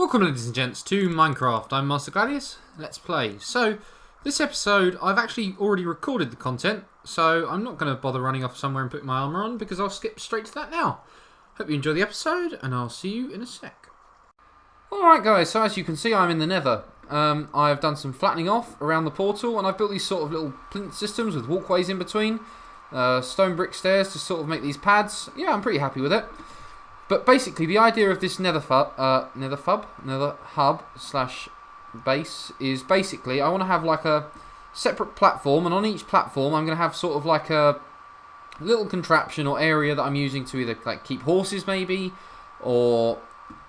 Welcome ladies and gents to Minecraft. I'm Master Gladius. Let's play. So this episode I've actually already recorded the content, so I'm not going to bother running off somewhere and putting my armour on because I'll skip straight to that now. Hope you enjoy the episode and I'll see you in a sec. Alright guys, so as you can see I'm in the Nether. I've done some flattening off around the portal and I've built these sort of little plinth systems with walkways in between. Stone brick stairs to sort of make these pads. Yeah, I'm pretty happy with it. But basically, the idea of this Nether hub slash base is basically I want to have like a separate platform, and on each platform I'm going to have sort of like a little contraption or area that I'm using to either like keep horses maybe, or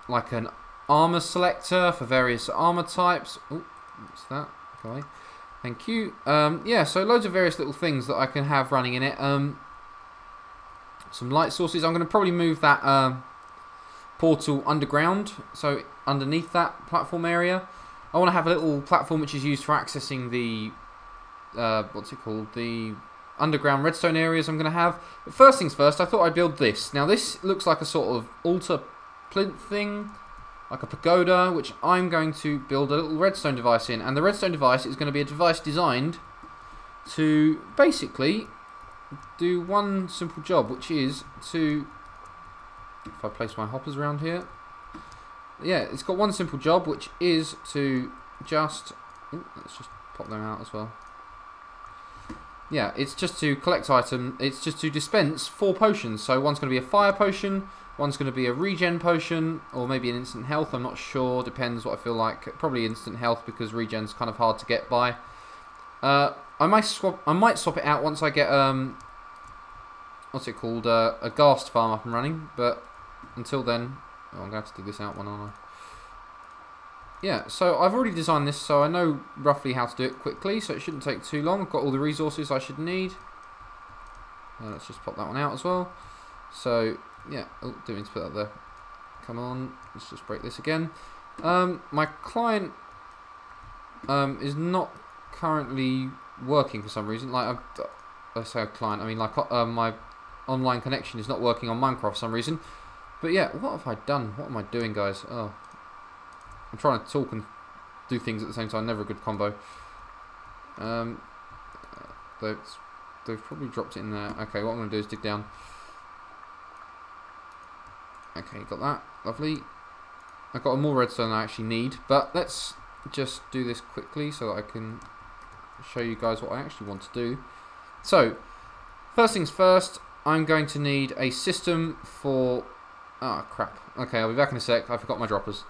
like an armor selector for various armor types. Oh, what's that? Okay, thank you. Yeah, so loads of various little things that I can have running in it. Some light sources. I'm going to probably move that portal underground, so underneath that platform area. I want to have a little platform which is used for accessing the the underground redstone areas I'm going to have. But first things first, I thought I'd build this. Now this looks like a sort of altar plinth thing, like a pagoda, which I'm going to build a little redstone device in. And the redstone device is going to be a device designed to basically do one simple job, which is to, if I place my hoppers around here, yeah, it's got one simple job, which is to just, let's just pop them out as well. Yeah, it's just to collect items, it's just to dispense 4 potions. So one's going to be a fire potion, one's going to be a regen potion, or maybe an instant health, I'm not sure, depends what I feel like. Probably instant health because regen's kind of hard to get by. I might swap it out once I get what's it called, a ghast farm up and running, but until then, I'm going to have to dig this out one, aren't I? Yeah, so I've already designed this, so I know roughly how to do it quickly, so it shouldn't take too long. I've got all the resources I should need. Let's just pop that one out as well. So, yeah, didn't mean to put that there. Come on, let's just break this again. My client is not currently working for some reason. Like, I say a client, I mean like my online connection is not working on Minecraft for some reason. But yeah, what have I done? What am I doing, guys? Oh, I'm trying to talk and do things at the same time. Never a good combo. They've probably dropped it in there. Okay, what I'm going to do is dig down. Okay, got that. Lovely. I've got more redstone than I actually need. But let's just do this quickly so that I can show you guys what I actually want to do. So, first things first, I'm going to need a system for... Ah, crap. Okay, I'll be back in a sec. I forgot my droppers.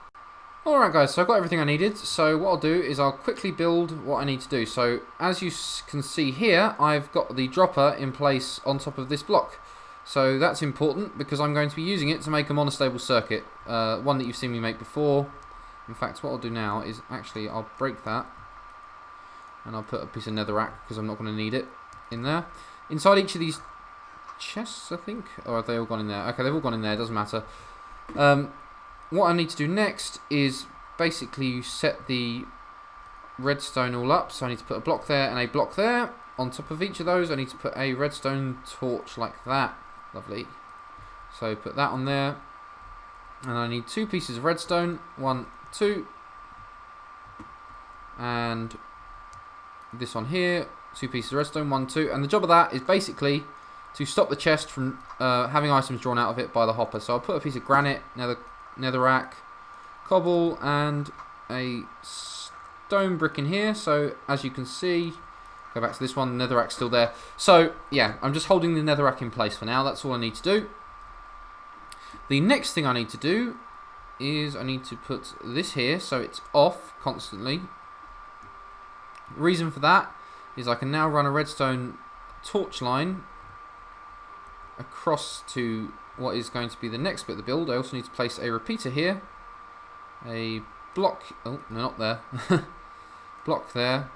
Alright guys, so I've got everything I needed. So what I'll do is I'll quickly build what I need to do. So as you can see here, I've got the dropper in place on top of this block. So that's important because I'm going to be using it to make a monostable circuit. One that you've seen me make before. In fact, what I'll do now is actually I'll break that. And I'll put a piece of netherrack because I'm not going to need it in there. Inside each of these chests, I think, or have they all gone in there? Okay, they've all gone in there, doesn't matter. What I need to do next is basically set the redstone all up. So I need to put a block there and a block there. On top of each of those I need to put a redstone torch like that. Lovely. So put that on there, and I need 2 pieces of redstone, 1, 2, and this on here, 2 pieces of redstone, 1, 2, and the job of that is basically to stop the chest from having items drawn out of it by the hopper. So I'll put a piece of granite, netherrack, cobble, and a stone brick in here. So as you can see, go back to this one, the netherrack's still there. So yeah, I'm just holding the netherrack in place for now. That's all I need to do. The next thing I need to do is I need to put this here so it's off constantly. Reason for that is I can now run a redstone torch line across to what is going to be the next bit of the build. I also need to place a repeater here, a block, oh no, not there, block there,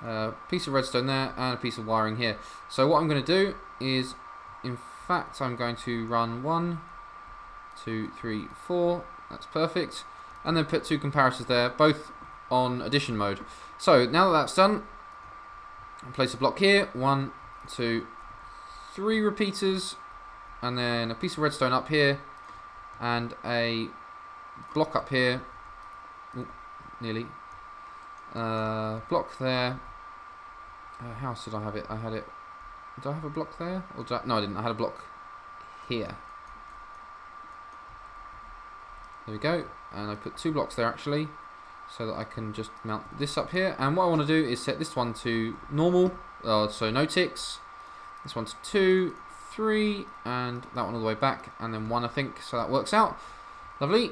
a piece of redstone there, and a piece of wiring here. So what I'm going to do is, in fact, I'm going to run 1, 2, 3, 4, that's perfect, and then put 2 comparators there, both on addition mode. So now that that's done, I'll place a block here, 1, 2, 3 repeaters, and then a piece of redstone up here, and a block up here. Ooh, nearly. Block there. How else did I have it? I had it. Did I have a block there? Or did I, no, I didn't. I had a block here. There we go. And I put 2 blocks there actually, so that I can just mount this up here. And what I want to do is set this one to normal, so no ticks. This one's 2, 3, and that one all the way back, and then 1 I think, so that works out. Lovely.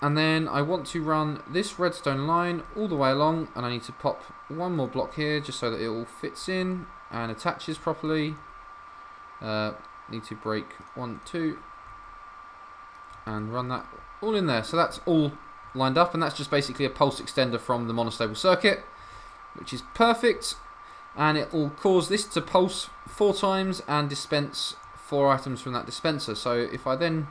And then I want to run this redstone line all the way along, and I need to pop 1 more block here just so that it all fits in and attaches properly. Need to break 1, 2, and run that all in there. So that's all lined up, and that's just basically a pulse extender from the monostable circuit, which is perfect. And it will cause this to pulse 4 times and dispense 4 items from that dispenser. So if I then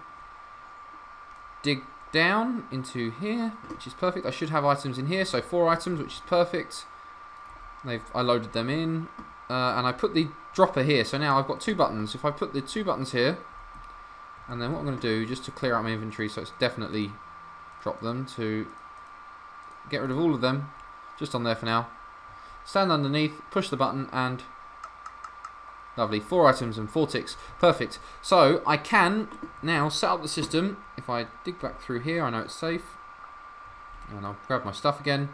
dig down into here, which is perfect, I should have items in here, so 4 items, which is perfect. I loaded them in, and I put the dropper here, so now I've got 2 buttons. If I put the 2 buttons here, and then what I'm going to do, just to clear out my inventory, so it's definitely drop them, to get rid of all of them, just on there for now. Stand underneath, push the button, and lovely, 4 items and 4 ticks. Perfect. So I can now set up the system. If I dig back through here, I know it's safe. And I'll grab my stuff again.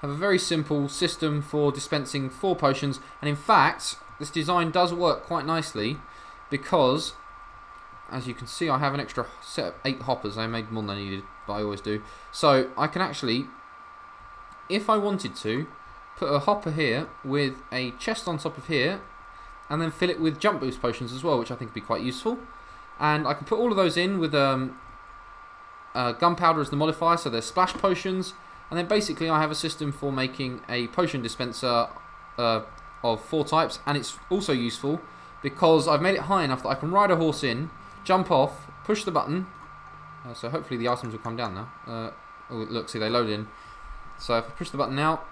Have a very simple system for dispensing 4 potions. And in fact, this design does work quite nicely because, as you can see, I have an extra set of 8 hoppers. I made more than I needed, but I always do. So I can actually, if I wanted to, put a hopper here with a chest on top of here, and then fill it with jump boost potions as well, which I think would be quite useful. And I can put all of those in with gunpowder as the modifier, so they're splash potions. And then basically I have a system for making a potion dispenser of 4 types, and it's also useful because I've made it high enough that I can ride a horse in, jump off, push the button. So hopefully the items will come down now. Oh look, see, they load in. So if I push the button now,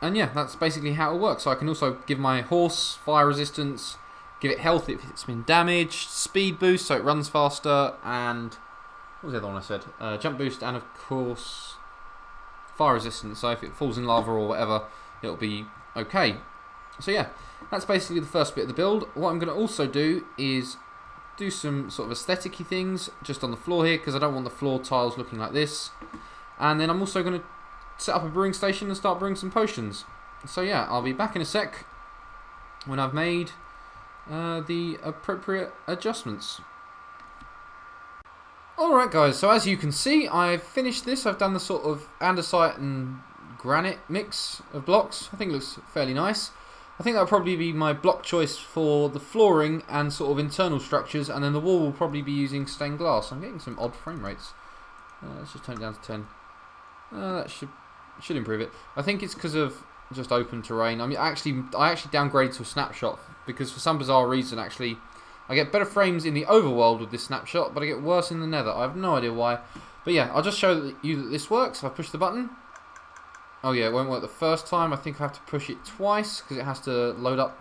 and yeah, that's basically how it works. So I can also give my horse fire resistance, give it health if it's been damaged, speed boost so it runs faster, and what was the other one I said? Jump boost, and of course fire resistance, so if it falls in lava or whatever, it'll be okay. So yeah, that's basically the first bit of the build. What I'm going to also do is do some sort of aesthetic-y things just on the floor here, because I don't want the floor tiles looking like this. And then I'm also going to set up a brewing station and start brewing some potions. So yeah, I'll be back in a sec when I've made the appropriate adjustments. Alright guys, so as you can see, I've finished this. I've done the sort of andesite and granite mix of blocks. I think it looks fairly nice. I think that'll probably be my block choice for the flooring and sort of internal structures, and then the wall will probably be using stained glass. I'm getting some odd frame rates. Let's just turn it down to 10. That should improve it. I think it's because of just open terrain. I mean, I actually downgraded to a snapshot because for some bizarre reason, actually, I get better frames in the overworld with this snapshot, but I get worse in the nether. I have no idea why. But yeah, I'll just show you that this works. If I push the button. Oh yeah, it won't work the first time. I think I have to push it twice because it has to load up.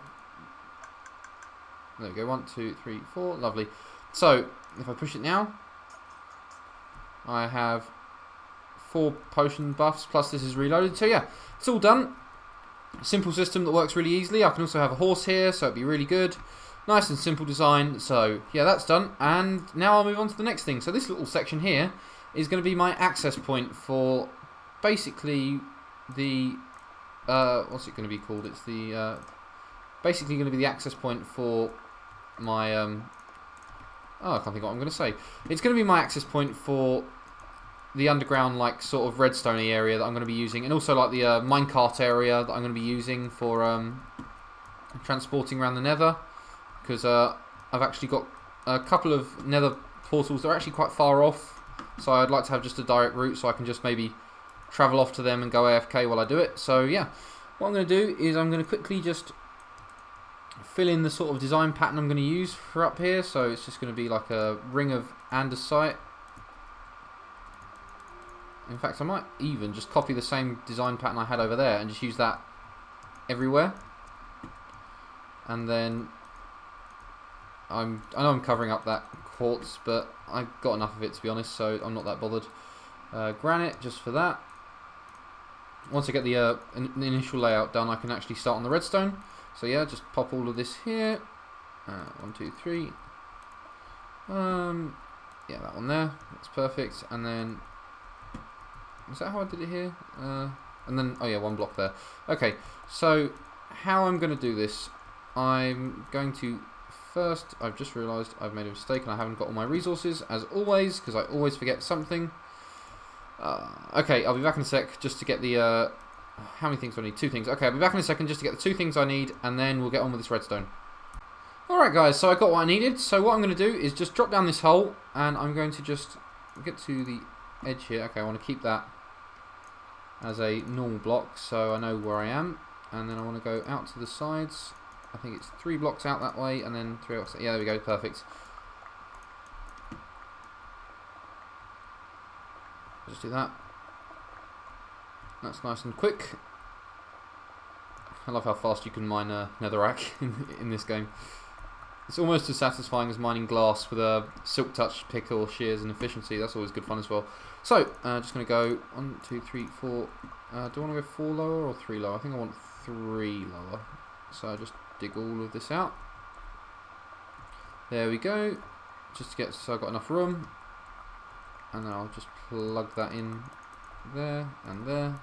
There we go. 1, 2, 3, 4. Lovely. So if I push it now, I have 4 potion buffs, plus this is reloaded. So yeah, it's all done. Simple system that works really easily. I can also have a horse here, so it'd be really good. Nice and simple design. So yeah, that's done. And now I'll move on to the next thing. So this little section here is going to be my access point for basically the what's it going to be called? It's the basically going to be the access point for my oh, I can't think of what I'm going to say. It's going to be my access point for the underground, like, sort of redstone area that I'm going to be using, and also like the minecart area that I'm going to be using for transporting around the nether, because I've actually got a couple of nether portals that are actually quite far off, so I'd like to have just a direct route so I can just maybe travel off to them and go AFK while I do it. So yeah, what I'm going to do is I'm going to quickly just fill in the sort of design pattern I'm going to use for up here. So it's just going to be like a ring of andesite. In fact, I might even just copy the same design pattern I had over there and just use that everywhere. And then I know I'm covering up that quartz, but I've got enough of it to be honest, so I'm not that bothered. Granite, just for that. Once I get the initial layout done, I can actually start on the redstone. So yeah, just pop all of this here. 1, 2, 3. Yeah, that one there. That's perfect. And then, is that how I did it here? And then, oh yeah, 1 block there. Okay, so how I'm going to do this, I'm going to first, I've just realised I've made a mistake and I haven't got all my resources, as always, because I always forget something. Okay, I'll be back in a sec just to get the, how many things do I need? 2 things. Okay, I'll be back in a second just to get the 2 things I need, and then we'll get on with this redstone. Alright guys, so I got what I needed, so what I'm going to do is just drop down this hole, and I'm going to just get to the edge here. Okay, I want to keep that as a normal block, so I know where I am, and then I want to go out to the sides. I think it's 3 blocks out that way, and then 3 blocks. Yeah, there we go, perfect. Just do that. That's nice and quick. I love how fast you can mine netherrack in this game. It's almost as satisfying as mining glass with a silk touch pick or shears and efficiency. That's always good fun as well. So, just going to go 1, 2, 3, 4. Do I want to go 4 lower or 3 lower? I think I want 3 lower. So I just dig all of this out. There we go. Just to get so I've got enough room. And then I'll just plug that in there and there.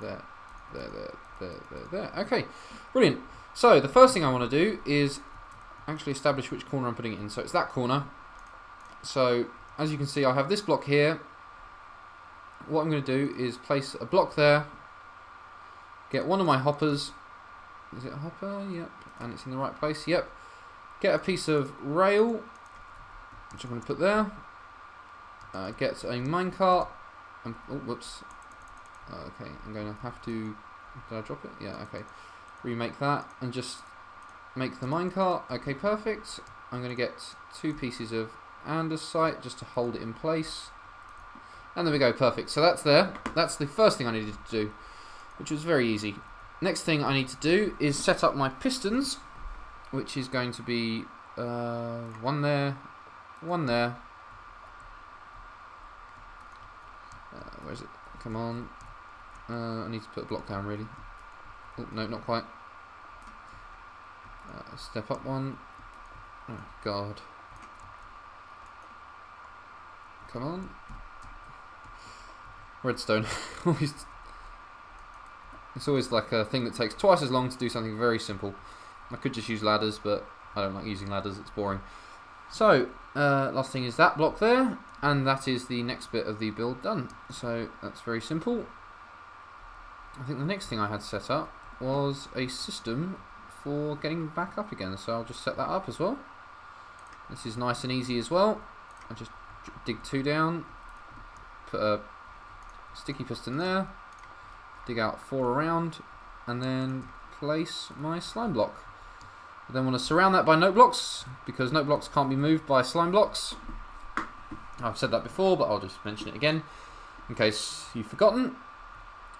Okay, brilliant. So the first thing I want to do is actually establish which corner I'm putting it in. So it's that corner. So as you can see, I have this block here. What I'm going to do is place a block there, get one of my hoppers. Is it a hopper? Yep. And it's in the right place. Yep. Get a piece of rail, which I'm going to put there. Get a minecart. Oh, whoops. Okay, I'm going to have to... Did I drop it? Yeah, okay. Remake that and just make the minecart. Okay, perfect. I'm going to get 2 pieces of andesite just to hold it in place. And there we go, perfect. So that's there. That's the first thing I needed to do, which was very easy. Next thing I need to do is set up my pistons, which is going to be 1 there, 1 there. Where is it? Come on. I need to put a block down, really. Oh, no, not quite. Step up 1. Oh, God. Come on. Redstone. It's always like a thing that takes twice as long to do something very simple. I could just use ladders, but I don't like using ladders, it's boring. So, last thing is that block there, and that is the next bit of the build done. So, that's very simple. I think the next thing I had set up was a system for getting back up again, so I'll just set that up as well. This is nice and easy as well. I just dig 2 down, put a sticky piston there, dig out 4 around, and then place my slime block. I then want to surround that by note blocks, because note blocks can't be moved by slime blocks. I've said that before, but I'll just mention it again in case you've forgotten.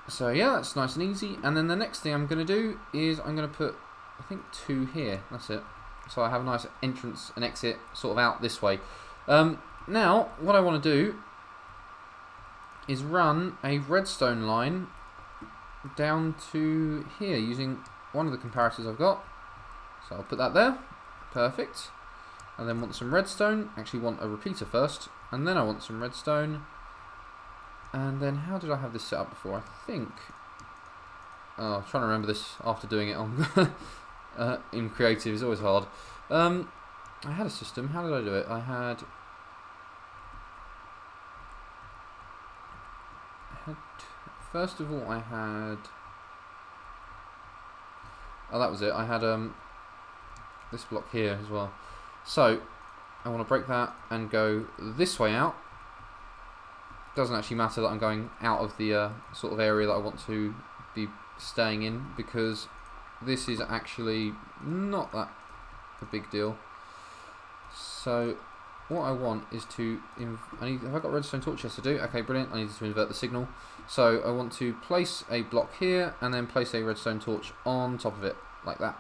So yeah, it's nice and easy. And then the next thing I'm going to do is I'm going to put, I think, 2 here. That's it. So I have a nice entrance and exit sort of out this way. Now, what I want to do is run a redstone line down to here using one of the comparators I've got. So I'll put that there. Perfect. And then want some redstone. Actually want a repeater first. And then I want some redstone. And then how did I have this set up before? I think... Oh, I'm trying to remember this after doing it on in creative. It's always hard. I had a system. How did I do it? I had first of all, I had... Oh, that was it. I had this block here as well. So, I want to break that and go this way out. Doesn't actually matter that I'm going out of the sort of area that I want to be staying in, because this is actually not that a big deal. So, what I want is to... have I got redstone torch? Yes, I do. Okay, brilliant. I need to invert the signal. So, I want to place a block here and then place a redstone torch on top of it, like that.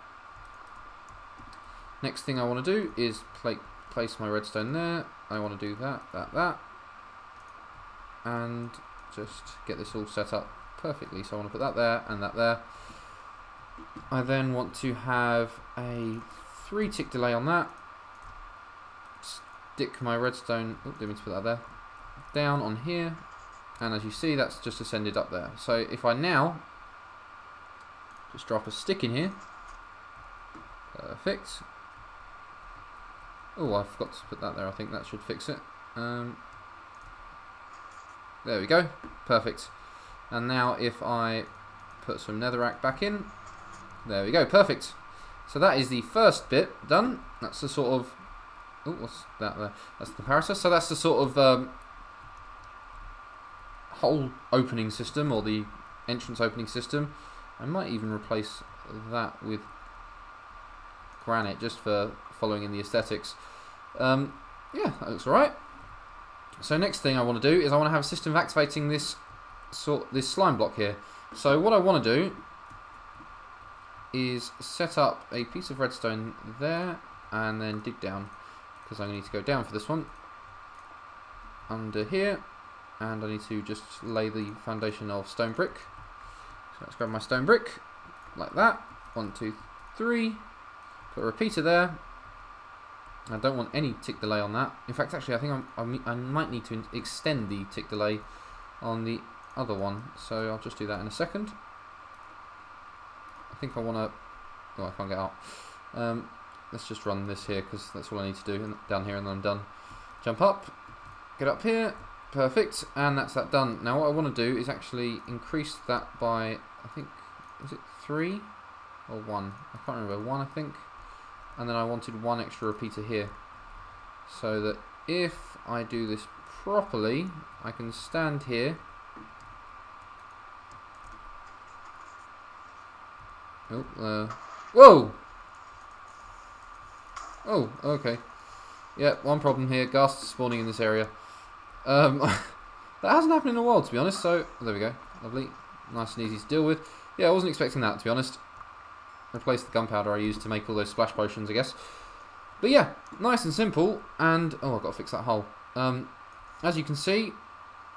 Next thing I want to do is place place my redstone there. I want to do that. And just get this all set up perfectly. So I want to put that there and that there. I then want to have a 3 tick delay on that. Stick my redstone, didn't mean to put that there, down on here. And as you see, that's just ascended up there. So if I now just drop a stick in here. Perfect. Oh, I forgot to put that there. I think that should fix it. There we go. Perfect. And now if I put some netherrack back in, there we go. Perfect. So that is the first bit done. That's the sort of... Oh, what's that there? That's the parasite. So that's the sort of hole opening system, or the entrance opening system. I might even replace that with granite just for following in the aesthetics. Yeah, that looks alright. So next thing I want to do is I want to have a system of activating this slime block here. So what I want to do is set up a piece of redstone there and then dig down, because I'm going to need to go down for this one, under here, and I need to just lay the foundation of stone brick. So let's grab my stone brick like that. 1, 2, 3. Put a repeater there. I don't want any tick delay on that. In fact, actually, I think I might need to extend the tick delay on the other one. So I'll just do that in a second. I think I want to... Oh, I can't get out. Let's just run this here, because that's all I need to do down here, and then I'm done. Jump up. Get up here. Perfect. And that's that done. Now what I want to do is actually increase that by... I think... Is it 3 or 1? I can't remember. 1, I think. And then I wanted 1 extra repeater here, so that if I do this properly, I can stand here. Oh, whoa! Oh, okay. Yeah, one problem here. Ghasts spawning in this area. That hasn't happened in a while, to be honest. So there we go. Lovely, nice and easy to deal with. Yeah, I wasn't expecting that, to be honest. Replace the gunpowder I used to make all those splash potions, I guess. But yeah, nice and simple. And oh, I've got to fix that hole. As you can see,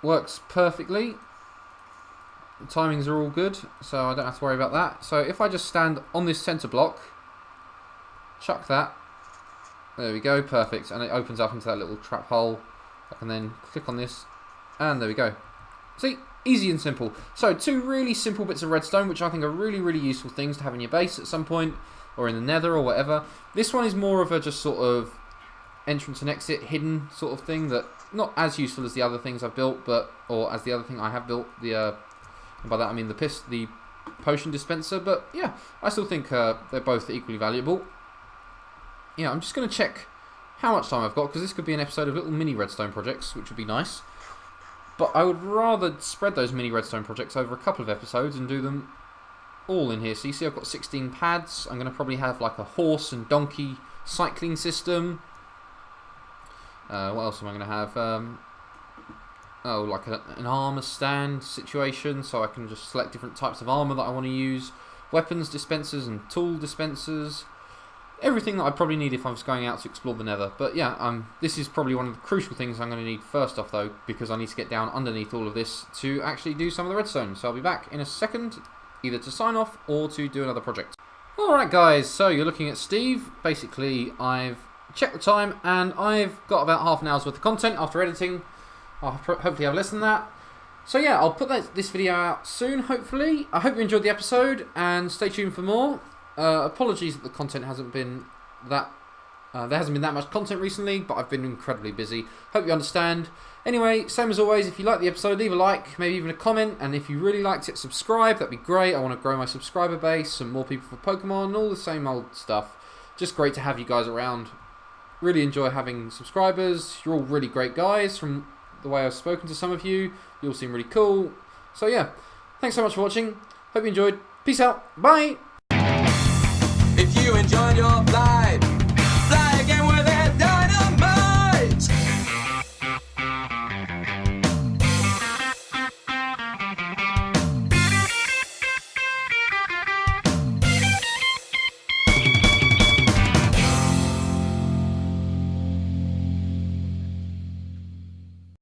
works perfectly. The timings are all good, so I don't have to worry about that. So if I just stand on this center block, chuck that, there we go, perfect. And it opens up into that little trap hole. I can then click on this, and there we go. See? Easy and simple. So 2 really simple bits of redstone, which I think are really, really useful things to have in your base at some point, or in the nether or whatever. This one is more of a just sort of entrance and exit, hidden sort of thing, that not as useful as the other things I've built, or as the other thing I have built. And by that I mean the potion dispenser. But yeah, I still think they're both equally valuable. Yeah, I'm just going to check how much time I've got, because this could be an episode of little mini redstone projects, which would be nice. But I would rather spread those mini redstone projects over a couple of episodes and do them all in here. So you see I've got 16 pads. I'm going to probably have like a horse and donkey cycling system. What else am I going to have? Oh, like an armor stand situation, so I can just select different types of armor that I want to use. Weapons dispensers and tool dispensers. Everything that I probably need if I was going out to explore the nether. But yeah, this is probably one of the crucial things I'm going to need first off, though, because I need to get down underneath all of this to actually do some of the redstone. So I'll be back in a second, either to sign off or to do another project. Alright guys, so you're looking at Steve. Basically, I've checked the time and I've got about half an hour's worth of content after editing. I'll hopefully have less than that. So yeah, I'll put this video out soon, hopefully. I hope you enjoyed the episode, and stay tuned for more. Apologies that the content hasn't been that... there hasn't been that much content recently, but I've been incredibly busy. Hope you understand. Anyway, same as always, if you liked the episode, leave a like, maybe even a comment, and if you really liked it, subscribe. That'd be great. I want to grow my subscriber base, some more people for Pokemon, all the same old stuff. Just great to have you guys around. Really enjoy having subscribers. You're all really great guys. From the way I've spoken to some of you, you all seem really cool. So yeah, thanks so much for watching. Hope you enjoyed. Peace out. Bye. If you enjoyed your life.